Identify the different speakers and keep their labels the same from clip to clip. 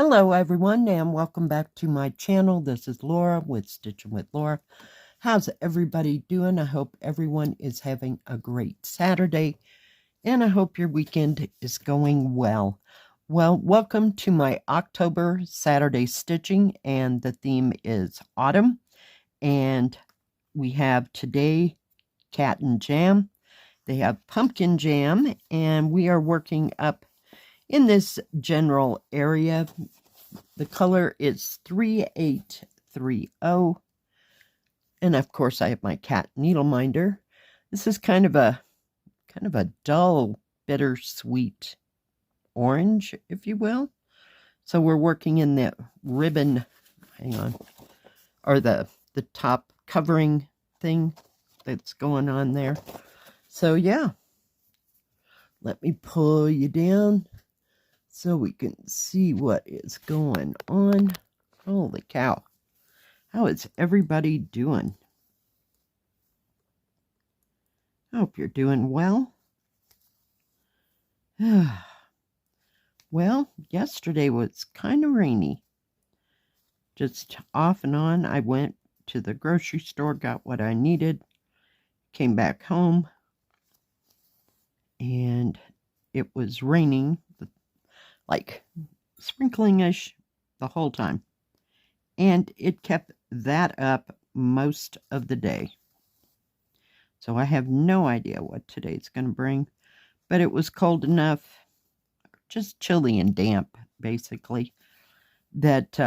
Speaker 1: Hello everyone and welcome back to my channel. This is Laura with Stitching with Laura. How's everybody doing? I hope everyone is having a great Saturday and I hope your weekend is going well. Well, welcome to my October Saturday stitching, and the theme is autumn, and we have today cat and jam. They have pumpkin jam, and we are working up in this general area. The color is 3830. And of course I have my cat needle minder. This is kind of a dull, bittersweet orange, if you will. So we're working in the ribbon, or the top covering thing that's going on there. So yeah, let me pull you down so we can see what is going on. Holy cow. How is everybody doing? I hope you're doing well. Well, yesterday was kind of rainy. Just off and on. I went to the grocery store, got what I needed, came back home, and it was raining, like sprinkling-ish the whole time. And it kept that up most of the day. So I have no idea what today's going to bring. But it was cold enough, just chilly and damp, basically, that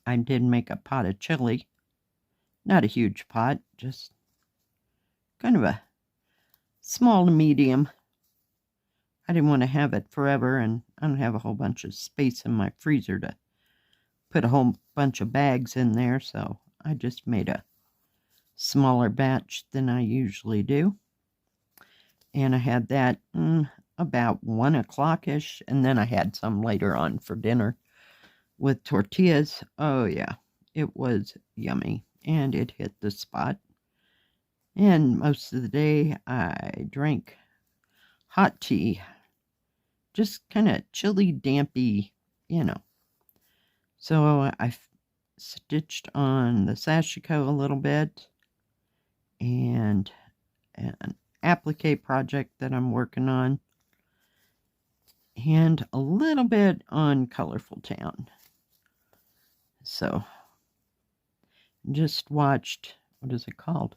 Speaker 1: I did make a pot of chili. Not a huge pot, just kind of a small to medium. I didn't want to have it forever, and I don't have a whole bunch of space in my freezer to put a whole bunch of bags in there, so I just made a smaller batch than I usually do. And I had that about 1 o'clock-ish, and then I had some later on for dinner with tortillas. Oh yeah, it was yummy, and it hit the spot. And most of the day I drank hot tea, just kind of chilly, dampy, you know. So I stitched on the sashiko a little bit, and an applique project that I'm working on, and a little bit on Colorful Town. So just watched, what is it called?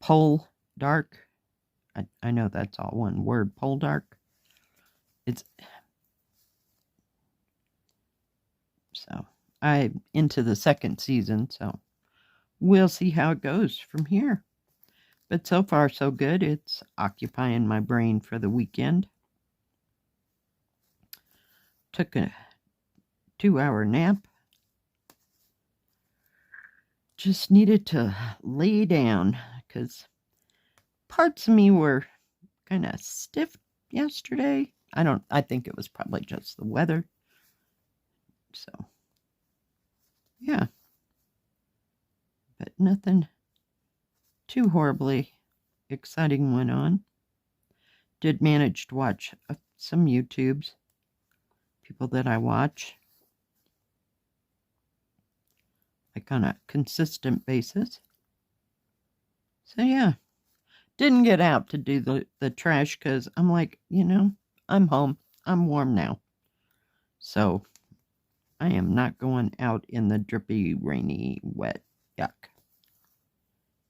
Speaker 1: Pole Dark. I know that's all one word, Pole Dark. So I'm into the second season, so we'll see how it goes from here. But so far, so good. It's occupying my brain for the weekend. Took a 2-hour nap. Just needed to lay down because parts of me were kind of stiff yesterday. I think it was probably just the weather. So, yeah. But nothing too horribly exciting went on. Did manage to watch some YouTubes, people that I watch, like on a consistent basis. So yeah, didn't get out to do the trash because I'm like, I'm home. I'm warm now. So I am not going out in the drippy, rainy, wet, yuck.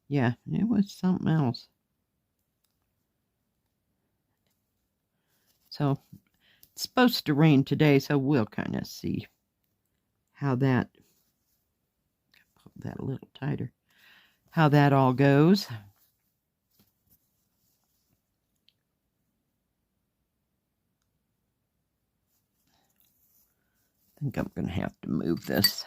Speaker 1: Yeah, it was something else. So it's supposed to rain today, so we'll kind of see how that, put that a little tighter, how that all goes. I think I'm going to have to move this.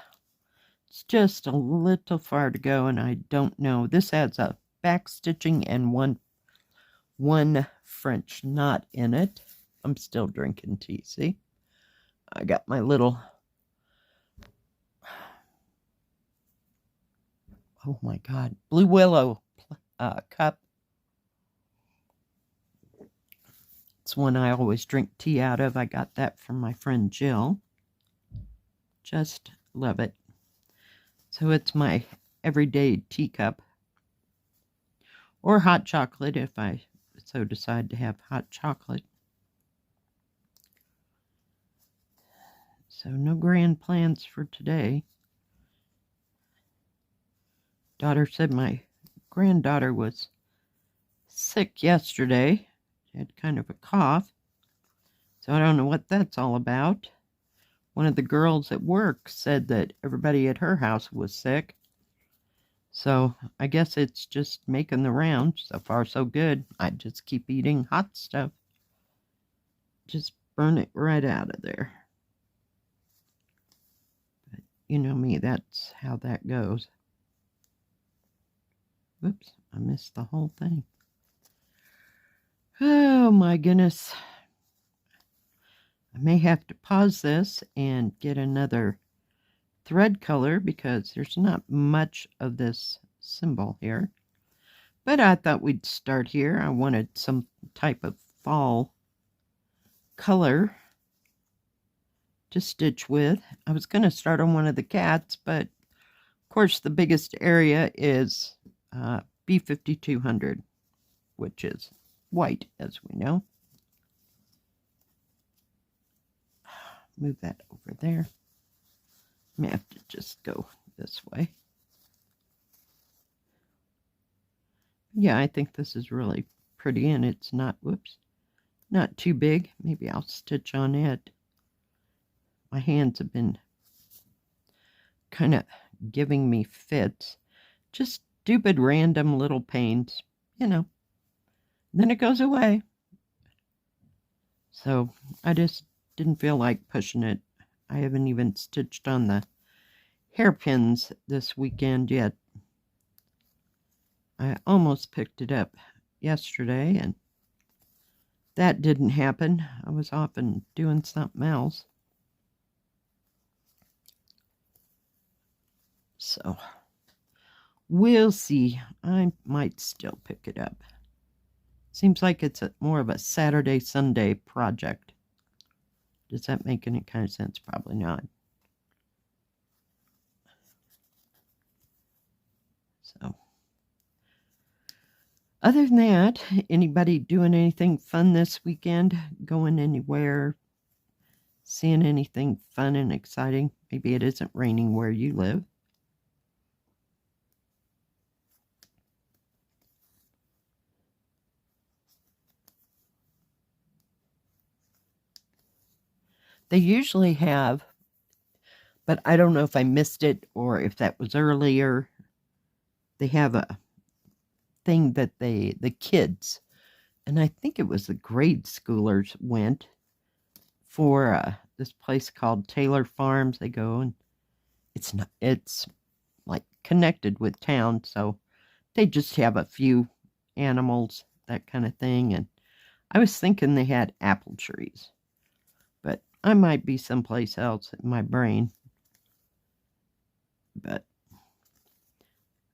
Speaker 1: It's just a little far to go, and I don't know. This has a back stitching and one French knot in it. I'm still drinking tea, see? I got my little, oh my God, Blue Willow cup. That's one I always drink tea out of. I got that from my friend Jill. Just love it. So it's my everyday teacup. Or hot chocolate if I so decide to have hot chocolate. So no grand plans for today. Daughter said my granddaughter was sick yesterday. She had kind of a cough. So I don't know what that's all about. One of the girls at work said that everybody at her house was sick. So I guess it's just making the rounds. So far, so good. I just keep eating hot stuff. Just burn it right out of there. But you know me, that's how that goes. Whoops, I missed the whole thing. Oh my goodness. I may have to pause this and get another thread color because there's not much of this symbol here. But I thought we'd start here. I wanted some type of fall color to stitch with. I was going to start on one of the cats, but of course the biggest area is B5200, which is white, as we know. Move that over there. I may have to just go this way. Yeah, I think this is really pretty, and it's not, whoops, not too big. Maybe I'll stitch on it. My hands have been kind of giving me fits. Just stupid random little pains, you know. Then it goes away. So I just didn't feel like pushing it. I haven't even stitched on the hairpins this weekend yet. I almost picked it up yesterday, and that didn't happen. I was off and doing something else. So we'll see. I might still pick it up. Seems like it's more of a Saturday, Sunday project. Does that make any kind of sense? Probably not. So, other than that, anybody doing anything fun this weekend? Going anywhere? Seeing anything fun and exciting? Maybe it isn't raining where you live. They usually have, but I don't know if I missed it or if that was earlier. They have a thing that the kids, and I think it was the grade schoolers, went for this place called Taylor Farms. They go, and it's like connected with town, so they just have a few animals, that kind of thing. And I was thinking they had apple trees, but I might be someplace else in my brain. But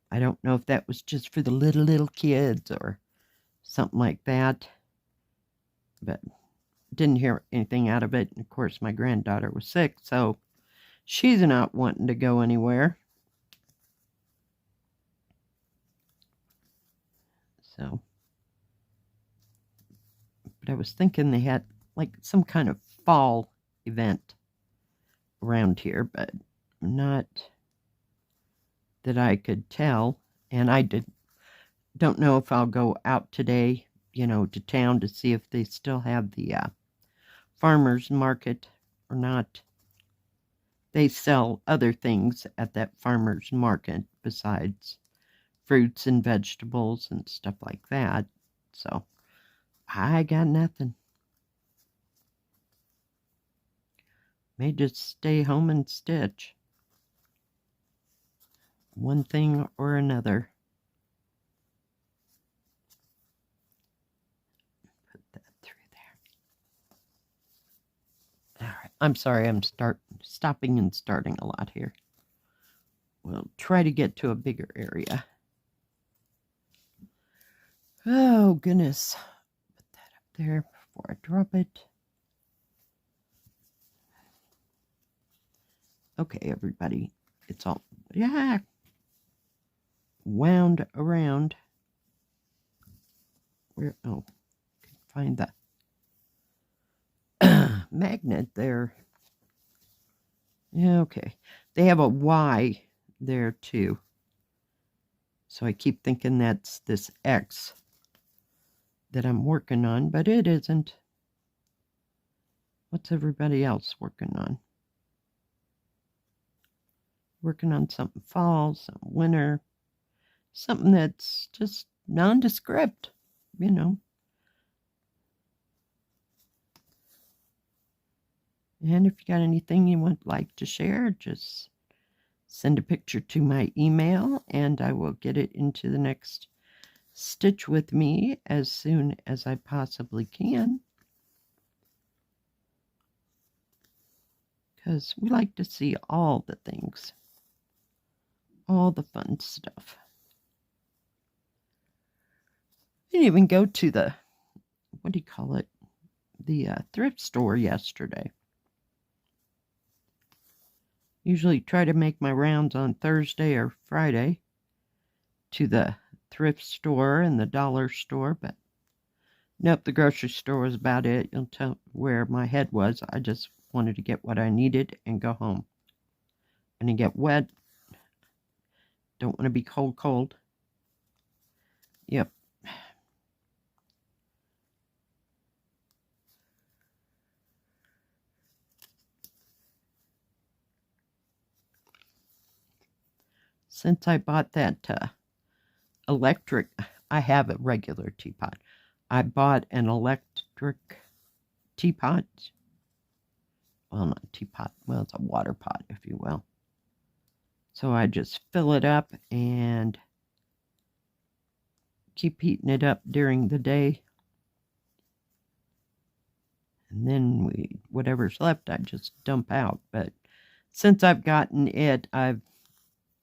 Speaker 1: I don't know if that was just for the little kids or something like that. But didn't hear anything out of it. And of course, my granddaughter was sick, so she's not wanting to go anywhere. So, but I was thinking they had like some kind of fall event around here, but not that I could tell. And I don't know if I'll go out today, to town to see if they still have the farmers market or not. They sell other things at that farmers market besides fruits and vegetables and stuff like that. So I got nothing. May just stay home and stitch. One thing or another. Put that through there. All right. I'm sorry, I'm stopping and starting a lot here. We'll try to get to a bigger area. Oh, goodness. Put that up there before I drop it. Okay, everybody, it's all, yeah, wound around. Where, oh, can find the magnet there. Yeah, okay. They have a Y there too. So I keep thinking that's this X that I'm working on, but it isn't. What's everybody else working on? Working on something fall, something winter, something that's just nondescript, you know. And if you got anything you would like to share, just send a picture to my email and I will get it into the next stitch with me as soon as I possibly can. Because we like to see all the things, all the fun stuff. I didn't even go to the, what do you call it, the thrift store yesterday. Usually try to make my rounds on Thursday or Friday to the thrift store and the dollar store, but nope, the grocery store was about it. You'll tell where my head was. I just wanted to get what I needed and go home. And to get wet. Don't want to be cold. Yep. Since I bought that electric, I have a regular teapot. I bought an electric teapot. Well, not teapot. Well, it's a water pot, if you will. So I just fill it up and keep heating it up during the day. And then whatever's left, I just dump out. But since I've gotten it, I've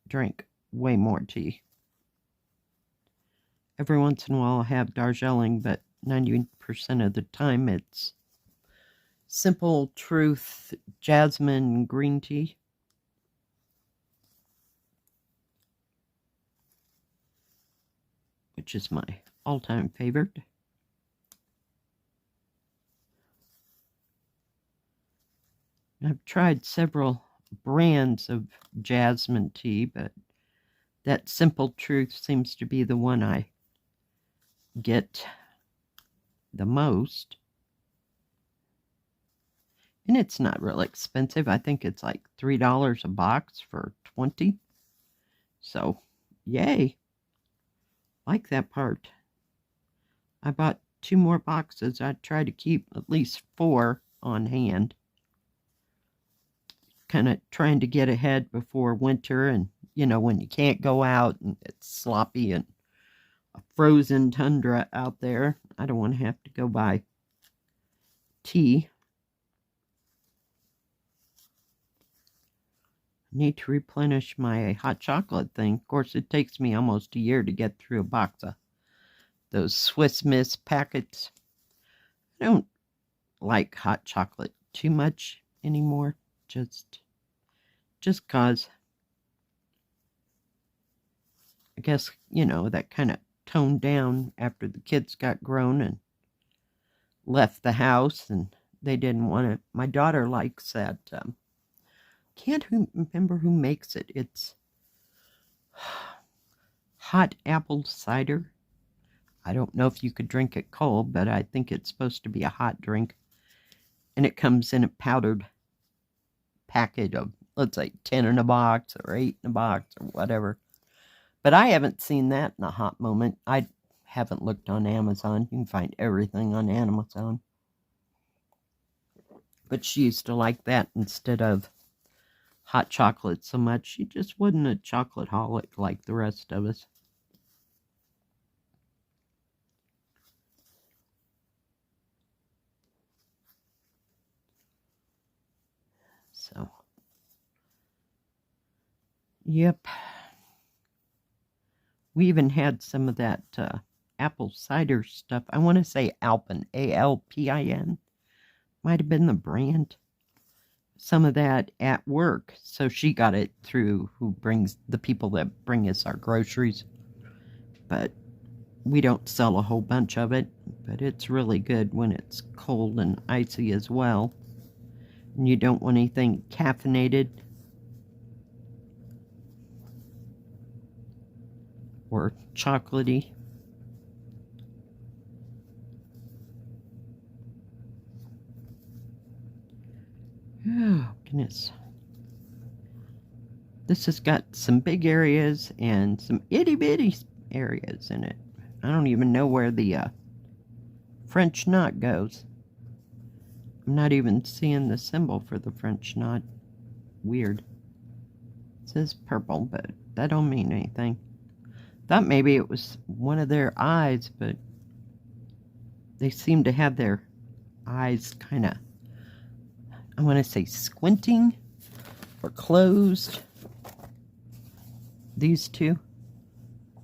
Speaker 1: drank way more tea. Every once in a while I have Darjeeling, but 90% of the time it's Simple Truth jasmine green tea. Which is my all-time favorite. I've tried several brands of jasmine tea, but that Simple Truth seems to be the one I get the most. And it's not really expensive. I think it's like $3 a box for 20. So, yay. Like that part. I bought 2 more boxes. I try to keep at least 4 on hand. Kind of trying to get ahead before winter, and you know, when you can't go out and it's sloppy and a frozen tundra out there, I don't want to have to go buy tea. Need to replenish my hot chocolate thing. Of course, it takes me almost a year to get through a box of those Swiss Miss packets. I don't like hot chocolate too much anymore. Just cause I guess, you know, that kind of toned down after the kids got grown and left the house, and they didn't want it. My daughter likes that. Can't remember who makes it. It's hot apple cider. I don't know if you could drink it cold, but I think it's supposed to be a hot drink. And it comes in a powdered packet of, let's say, 10 in a box or 8 in a box or whatever. But I haven't seen that in a hot moment. I haven't looked on Amazon. You can find everything on Amazon. But she used to like that instead of hot chocolate so much. She just wasn't a chocolate-holic like the rest of us. So, yep. We even had some of that apple cider stuff. I want to say Alpin, A-L-P-I-N. Might have been the brand. Some of that at work. So she got it through the people that bring us our groceries. But we don't sell a whole bunch of it. But it's really good when it's cold and icy as well. And you don't want anything caffeinated or chocolatey. Oh, goodness. This has got some big areas and some itty-bitty areas in it. I don't even know where the French knot goes. I'm not even seeing the symbol for the French knot. Weird. It says purple, but that don't mean anything. Thought maybe it was one of their eyes, but they seem to have their eyes kind of, I want to say squinting or closed. These two,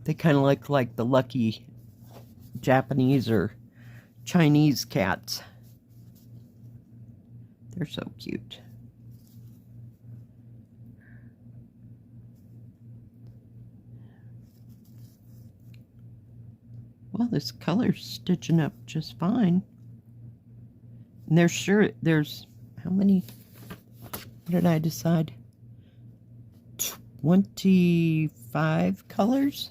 Speaker 1: they kind of look like the lucky Japanese or Chinese cats. They're so cute. Well, this color's stitching up just fine. And there's how many? What did I decide? 25 colors.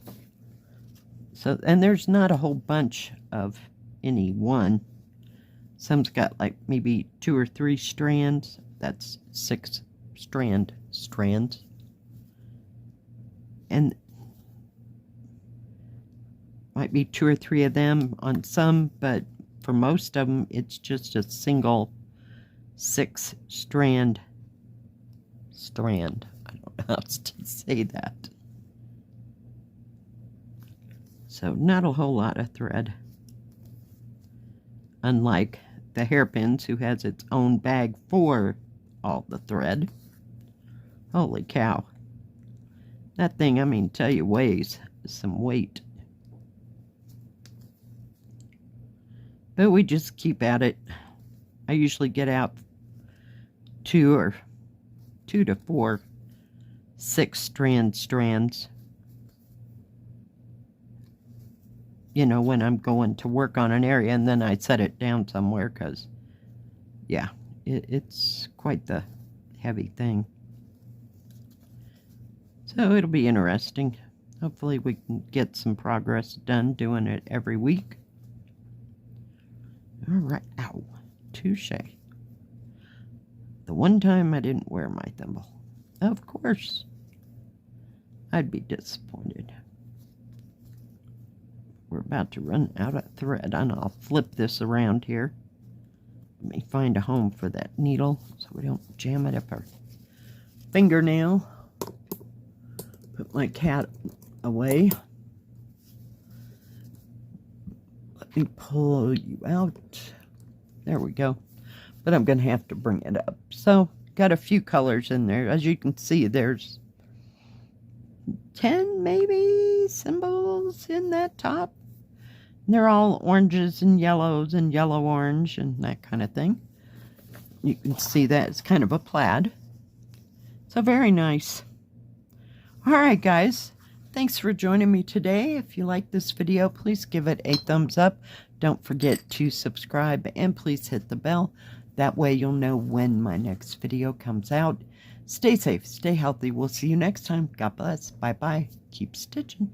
Speaker 1: So, and there's not a whole bunch of any one. Some's got like maybe 2 or 3 strands. That's 6 strands. And might be 2 or 3 of them on some, but for most of them, it's just a single 6 strand. I don't know how to say that. So not a whole lot of thread. Unlike the hairpins, who has its own bag for all the thread. Holy cow. That thing, I mean, tell you, weighs some weight. But we just keep at it. I usually get out 2 to 4 6-strand strands. You know, when I'm going to work on an area, and then I set it down somewhere, because, yeah, it's quite the heavy thing. So it'll be interesting. Hopefully we can get some progress done doing it every week. All right, ow, touche. The one time I didn't wear my thimble. Of course, I'd be disappointed. We're about to run out of thread, and I'll flip this around here. Let me find a home for that needle so we don't jam it up our fingernail. Put my cat away. Let me pull you out. There we go. But I'm going to have to bring it up. So, got a few colors in there. As you can see, there's 10 maybe symbols in that top. And they're all oranges and yellows and yellow-orange and that kind of thing. You can see that it's kind of a plaid. So very nice. Alright guys, thanks for joining me today. If you like this video, please give it a thumbs up. Don't forget to subscribe and please hit the bell. That way you'll know when my next video comes out. Stay safe, stay healthy. We'll see you next time. God bless. Bye-bye. Keep stitching.